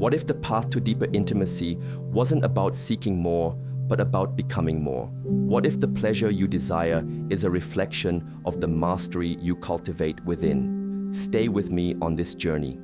What if the path to deeper intimacy wasn't about seeking more, but about becoming more? What if the pleasure you desire is a reflection of the mastery you cultivate within? Stay with me on this journey.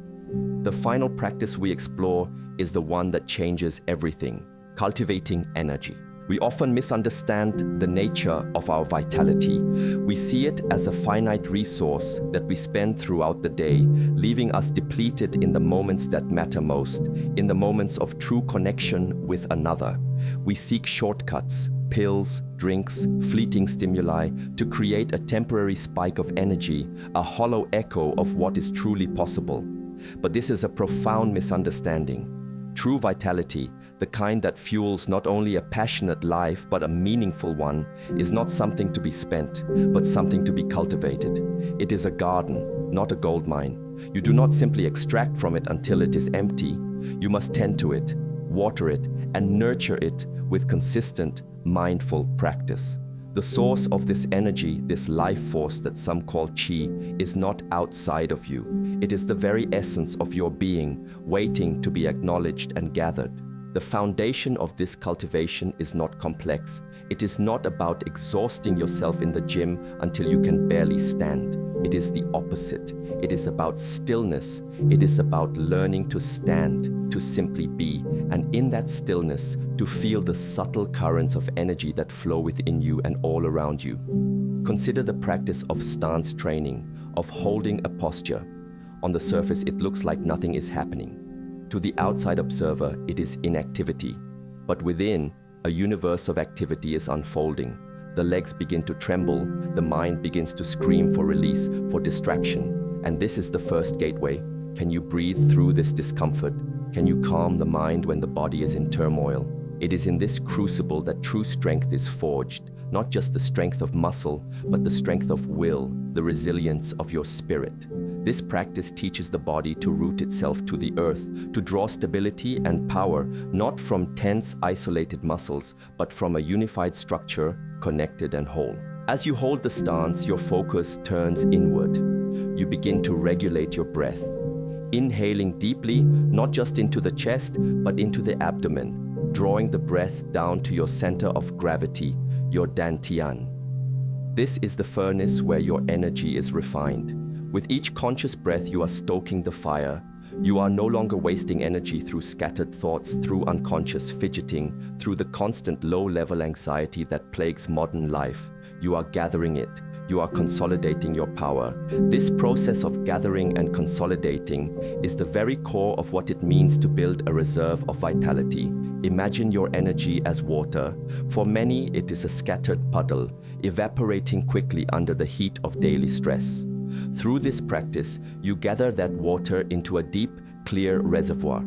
The final practice we explore is the one that changes everything: cultivating energy. We often misunderstand the nature of our vitality. We see it as a finite resource that we spend throughout the day, leaving us depleted in the moments that matter most, in the moments of true connection with another. We seek shortcuts, pills, drinks, fleeting stimuli to create a temporary spike of energy, a hollow echo of what is truly possible. But this is a profound misunderstanding. True vitality, the kind that fuels not only a passionate life but a meaningful one, is not something to be spent, but something to be cultivated. It is a garden, not a gold mine. You do not simply extract from it until it is empty. You must tend to it, water it, and nurture it with consistent, mindful practice. The source of this energy, this life force that some call Qi, is not outside of you. It is the very essence of your being, waiting to be acknowledged and gathered. The foundation of this cultivation is not complex. It is not about exhausting yourself in the gym until you can barely stand. It is the opposite. It is about stillness. It is about learning to stand, to simply be, and in that stillness, to feel the subtle currents of energy that flow within you and all around you. Consider the practice of stance training, of holding a posture. On the surface, it looks like nothing is happening. To the outside observer, it is inactivity. But within, a universe of activity is unfolding. The legs begin to tremble, the mind begins to scream for release, for distraction. And this is the first gateway. Can you breathe through this discomfort? Can you calm the mind when the body is in turmoil? It is in this crucible that true strength is forged, not just the strength of muscle, but the strength of will, the resilience of your spirit. This practice teaches the body to root itself to the earth, to draw stability and power, not from tense, isolated muscles, but from a unified structure, connected and whole. As you hold the stance, your focus turns inward. You begin to regulate your breath, inhaling deeply, not just into the chest, but into the abdomen, drawing the breath down to your center of gravity, your dantian. This is the furnace where your energy is refined. With each conscious breath, you are stoking the fire. You are no longer wasting energy through scattered thoughts, through unconscious fidgeting, through the constant low-level anxiety that plagues modern life. You are gathering it. You are consolidating your power. This process of gathering and consolidating is the very core of what it means to build a reserve of vitality. Imagine your energy as water. For many, it is a scattered puddle, evaporating quickly under the heat of daily stress. Through this practice, you gather that water into a deep, clear reservoir.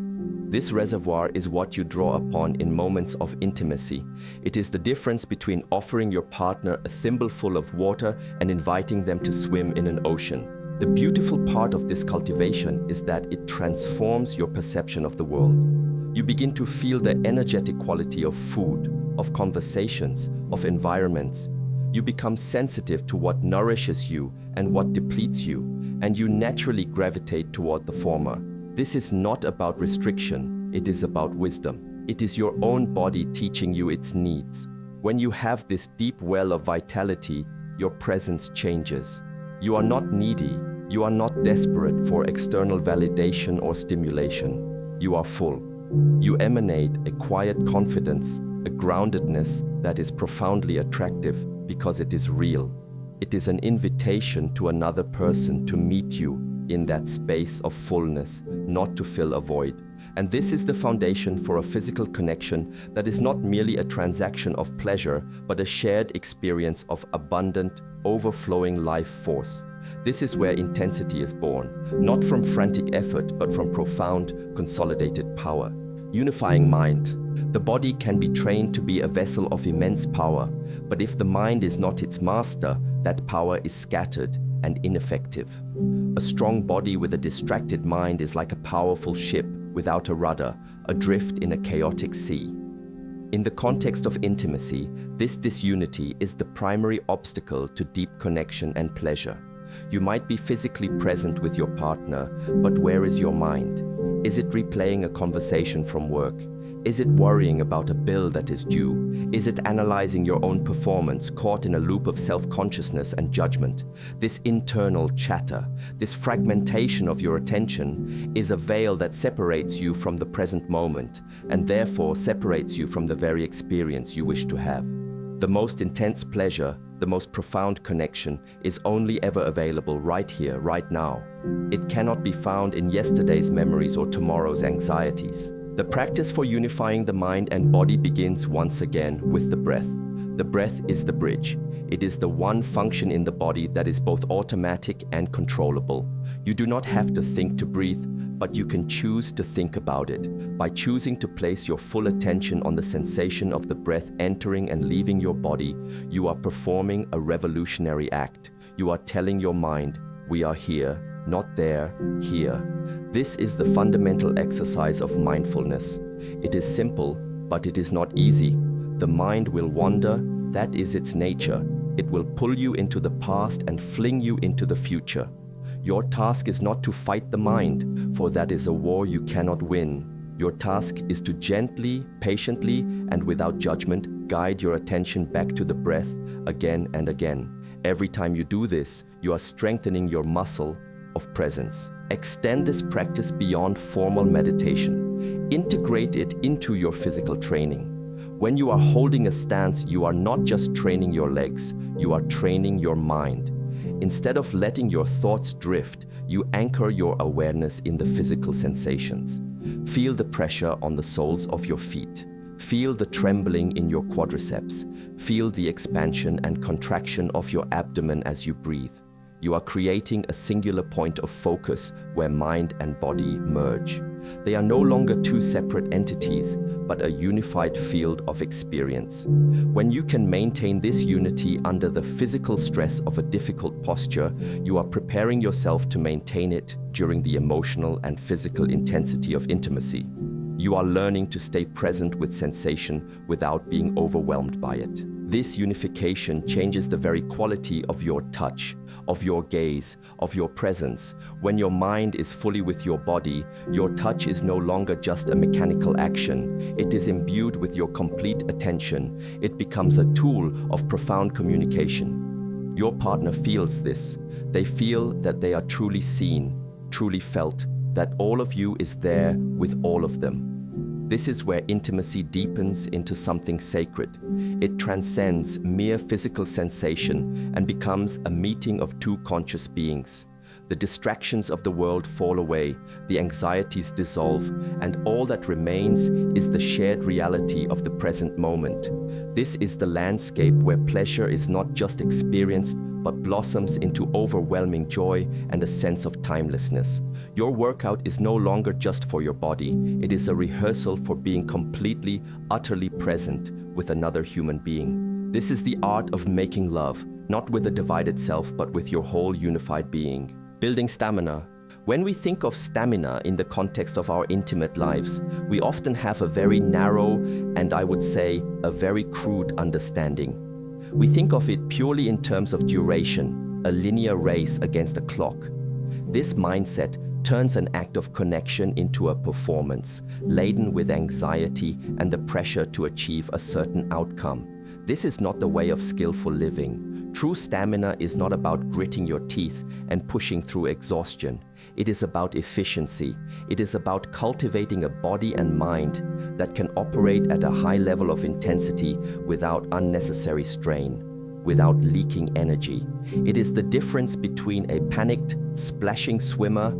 This reservoir is what you draw upon in moments of intimacy. It is the difference between offering your partner a thimbleful of water and inviting them to swim in an ocean. The beautiful part of this cultivation is that it transforms your perception of the world. You begin to feel the energetic quality of food, of conversations, of environments. You become sensitive to what nourishes you and what depletes you, and you naturally gravitate toward the former. This is not about restriction, it is about wisdom. It is your own body teaching you its needs. When you have this deep well of vitality, your presence changes. You are not needy, you are not desperate for external validation or stimulation. You are full. You emanate a quiet confidence, a groundedness that is profoundly attractive because it is real. It is an invitation to another person to meet you in that space of fullness, not to fill a void. And this is the foundation for a physical connection that is not merely a transaction of pleasure, but a shared experience of abundant, overflowing life force. This is where intensity is born, not from frantic effort, but from profound, consolidated power. Unifying mind. The body can be trained to be a vessel of immense power, but if the mind is not its master, that power is scattered and ineffective. A strong body with a distracted mind is like a powerful ship without a rudder, adrift in a chaotic sea. In the context of intimacy, this disunity is the primary obstacle to deep connection and pleasure. You might be physically present with your partner, but where is your mind? Is it replaying a conversation from work? Is it worrying about a bill that is due? Is it analyzing your own performance, caught in a loop of self-consciousness and judgment? This internal chatter, this fragmentation of your attention, is a veil that separates you from the present moment, and therefore separates you from the very experience you wish to have. The most intense pleasure, the most profound connection, is only ever available right here, right now. It cannot be found in yesterday's memories or tomorrow's anxieties. The practice for unifying the mind and body begins once again with the breath. The breath is the bridge. It is the one function in the body that is both automatic and controllable. You do not have to think to breathe, but you can choose to think about it. By choosing to place your full attention on the sensation of the breath entering and leaving your body, you are performing a revolutionary act. You are telling your mind, we are here, not there, here. This is the fundamental exercise of mindfulness. It is simple, but it is not easy. The mind will wander, that is its nature. It will pull you into the past and fling you into the future. Your task is not to fight the mind, for that is a war you cannot win. Your task is to gently, patiently, and without judgment, guide your attention back to the breath again and again. Every time you do this, you are strengthening your muscle of presence. Extend this practice beyond formal meditation. Integrate it into your physical training. When you are holding a stance, you are not just training your legs, you are training your mind. Instead of letting your thoughts drift, you anchor your awareness in the physical sensations. Feel the pressure on the soles of your feet. Feel the trembling in your quadriceps. Feel the expansion and contraction of your abdomen as you breathe. You are creating a singular point of focus where mind and body merge. They are no longer two separate entities, but a unified field of experience. When you can maintain this unity under the physical stress of a difficult posture, you are preparing yourself to maintain it during the emotional and physical intensity of intimacy. You are learning to stay present with sensation without being overwhelmed by it. This unification changes the very quality of your touch, of your gaze, of your presence. When your mind is fully with your body, your touch is no longer just a mechanical action. It is imbued with your complete attention. It becomes a tool of profound communication. Your partner feels this. They feel that they are truly seen, truly felt, that all of you is there with all of them. This is where intimacy deepens into something sacred. It transcends mere physical sensation and becomes a meeting of two conscious beings. The distractions of the world fall away, the anxieties dissolve, and all that remains is the shared reality of the present moment. This is the landscape where pleasure is not just experienced, but blossoms into overwhelming joy and a sense of timelessness. Your workout is no longer just for your body. It is a rehearsal for being completely, utterly present with another human being. This is the art of making love, not with a divided self, but with your whole unified being. Building stamina. When we think of stamina in the context of our intimate lives, we often have a very narrow and, I would say, a very crude understanding. We think of it purely in terms of duration, a linear race against a clock. This mindset turns an act of connection into a performance, laden with anxiety and the pressure to achieve a certain outcome. This is not the way of skillful living. True stamina is not about gritting your teeth and pushing through exhaustion. It is about efficiency. It is about cultivating a body and mind that can operate at a high level of intensity without unnecessary strain, without leaking energy. It is the difference between a panicked, splashing swimmer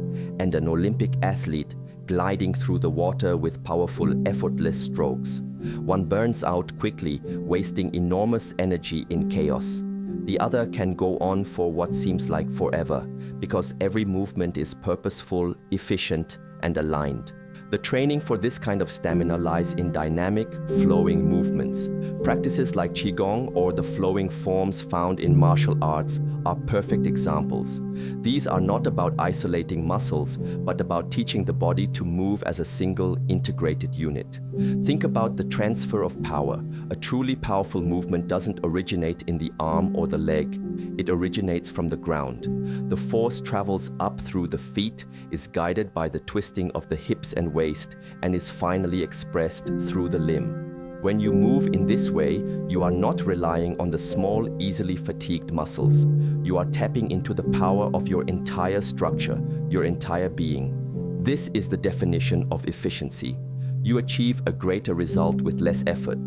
and an Olympic athlete gliding through the water with powerful, effortless strokes. One burns out quickly, wasting enormous energy in chaos. The other can go on for what seems like forever, because every movement is purposeful, efficient, and aligned. The training for this kind of stamina lies in dynamic, flowing movements. Practices like Qigong or the flowing forms found in martial arts are perfect examples. These are not about isolating muscles, but about teaching the body to move as a single, integrated unit. Think about the transfer of power. A truly powerful movement doesn't originate in the arm or the leg. It originates from the ground. The force travels up through the feet, is guided by the twisting of the hips and waist, and is finally expressed through the limb. When you move in this way, you are not relying on the small, easily fatigued muscles. You are tapping into the power of your entire structure, your entire being. This is the definition of efficiency. You achieve a greater result with less effort.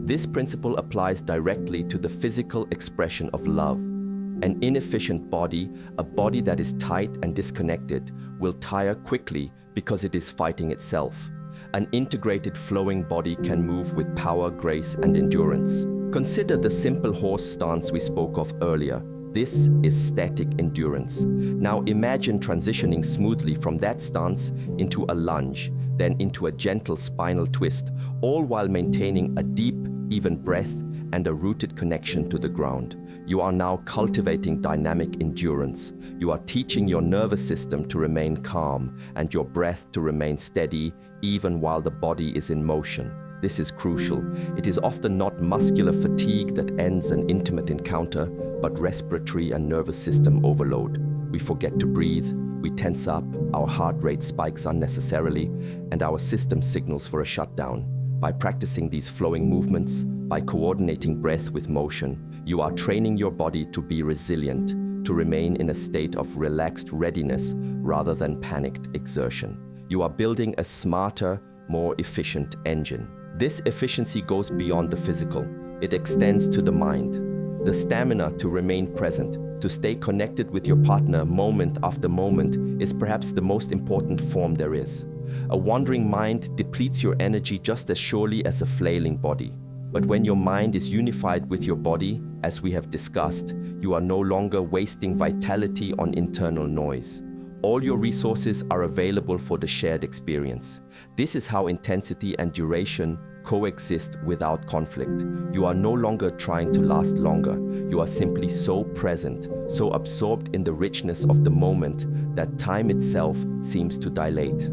This principle applies directly to the physical expression of love. An inefficient body, a body that is tight and disconnected, will tire quickly because it is fighting itself. An integrated flowing body can move with power, grace, and endurance. Consider the simple horse stance we spoke of earlier. This is static endurance. Now imagine transitioning smoothly from that stance into a lunge, then into a gentle spinal twist, all while maintaining a deep, even breath and a rooted connection to the ground. You are now cultivating dynamic endurance. You are teaching your nervous system to remain calm and your breath to remain steady even while the body is in motion. This is crucial. It is often not muscular fatigue that ends an intimate encounter, but respiratory and nervous system overload. We forget to breathe, we tense up, our heart rate spikes unnecessarily, and our system signals for a shutdown. By practicing these flowing movements, by coordinating breath with motion, you are training your body to be resilient, to remain in a state of relaxed readiness rather than panicked exertion. You are building a smarter, more efficient engine. This efficiency goes beyond the physical. It extends to the mind. The stamina to remain present, to stay connected with your partner moment after moment, is perhaps the most important form there is. A wandering mind depletes your energy just as surely as a flailing body. But when your mind is unified with your body, as we have discussed, you are no longer wasting vitality on internal noise. All your resources are available for the shared experience. This is how intensity and duration coexist without conflict. You are no longer trying to last longer. You are simply so present, so absorbed in the richness of the moment that time itself seems to dilate.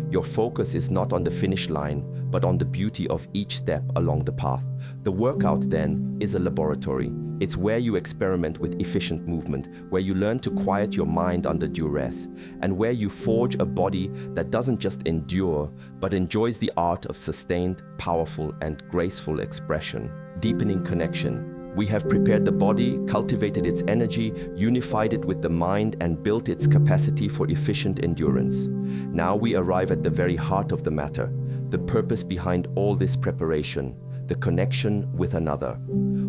Your focus is not on the finish line, but on the beauty of each step along the path. The workout, then, is a laboratory. It's where you experiment with efficient movement, where you learn to quiet your mind under duress, and where you forge a body that doesn't just endure, but enjoys the art of sustained, powerful, and graceful expression. Deepening connection. We have prepared the body, cultivated its energy, unified it with the mind, and built its capacity for efficient endurance. Now we arrive at the very heart of the matter, the purpose behind all this preparation, the connection with another.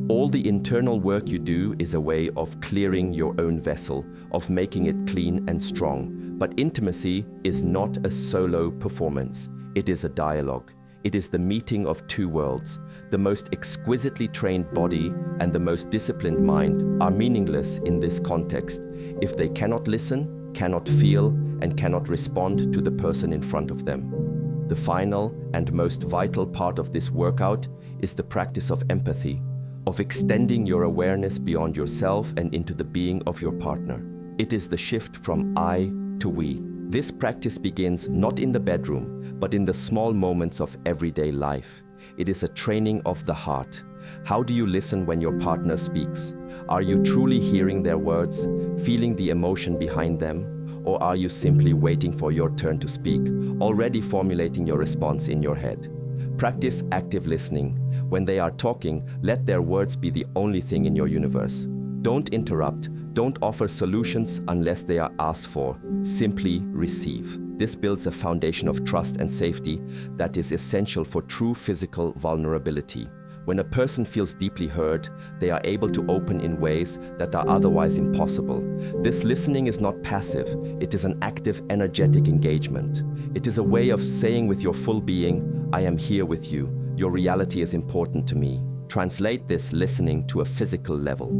All the internal work you do is a way of clearing your own vessel, of making it clean and strong. But intimacy is not a solo performance. It is a dialogue. It is the meeting of two worlds. The most exquisitely trained body and the most disciplined mind are meaningless in this context if they cannot listen, cannot feel, and cannot respond to the person in front of them. The final and most vital part of this workout is the practice of empathy, of extending your awareness beyond yourself and into the being of your partner. It is the shift from I to we. This practice begins not in the bedroom, but in the small moments of everyday life. It is a training of the heart. How do you listen when your partner speaks? Are you truly hearing their words, feeling the emotion behind them? Or are you simply waiting for your turn to speak, already formulating your response in your head? Practice active listening. When they are talking, let their words be the only thing in your universe. Don't interrupt. Don't offer solutions unless they are asked for. Simply receive. This builds a foundation of trust and safety that is essential for true physical vulnerability. When a person feels deeply heard, they are able to open in ways that are otherwise impossible. This listening is not passive. It is an active, energetic engagement. It is a way of saying with your full being, I am here with you. Your reality is important to me. Translate this listening to a physical level.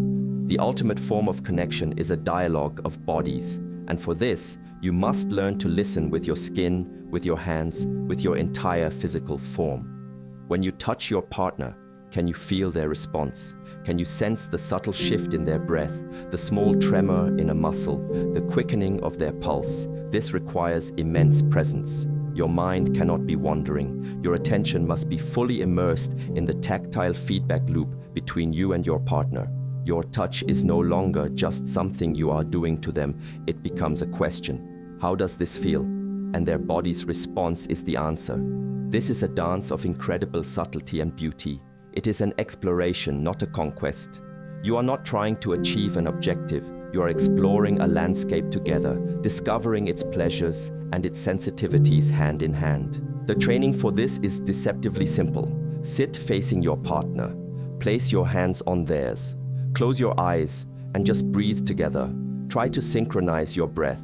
The ultimate form of connection is a dialogue of bodies. And for this, you must learn to listen with your skin, with your hands, with your entire physical form. When you touch your partner, Can you feel their response? Can you sense the subtle shift in their breath, the small tremor in a muscle, the quickening of their pulse? This requires immense presence. Your mind cannot be wandering. Your attention must be fully immersed in the tactile feedback loop between you and your partner. Your touch is no longer just something you are doing to them. It becomes a question. How does this feel? And their body's response is the answer. This is a dance of incredible subtlety and beauty. It is an exploration, not a conquest. You are not trying to achieve an objective. You are exploring a landscape together, discovering its pleasures and its sensitivities hand in hand. The training for this is deceptively simple. Sit facing your partner. Place your hands on theirs. Close your eyes and just breathe together. Try to synchronize your breath.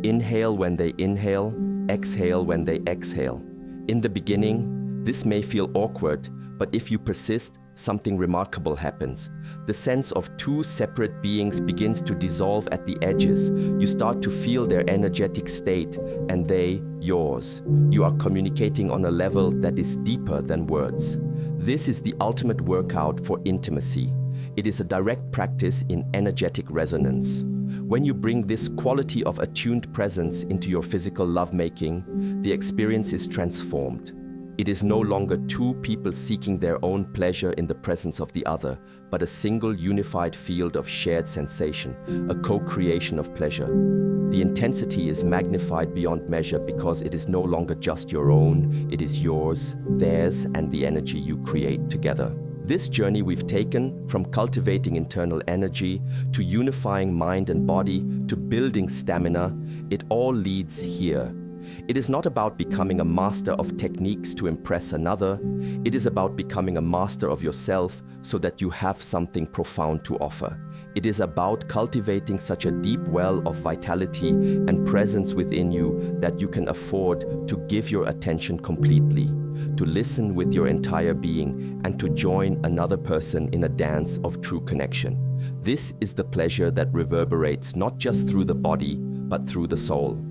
Inhale when they inhale, exhale when they exhale. In the beginning, this may feel awkward, but if you persist, something remarkable happens. The sense of two separate beings begins to dissolve at the edges. You start to feel their energetic state, and they, yours. You are communicating on a level that is deeper than words. This is the ultimate workout for intimacy. It is a direct practice in energetic resonance. When you bring this quality of attuned presence into your physical lovemaking, the experience is transformed. It is no longer two people seeking their own pleasure in the presence of the other, but a single unified field of shared sensation, a co-creation of pleasure. The intensity is magnified beyond measure because it is no longer just your own, it is yours, theirs, and the energy you create together. This journey we've taken from cultivating internal energy to unifying mind and body to building stamina, it all leads here. It is not about becoming a master of techniques to impress another. It is about becoming a master of yourself so that you have something profound to offer. It is about cultivating such a deep well of vitality and presence within you that you can afford to give your attention completely, to listen with your entire being, and to join another person in a dance of true connection. This is the pleasure that reverberates not just through the body, but through the soul.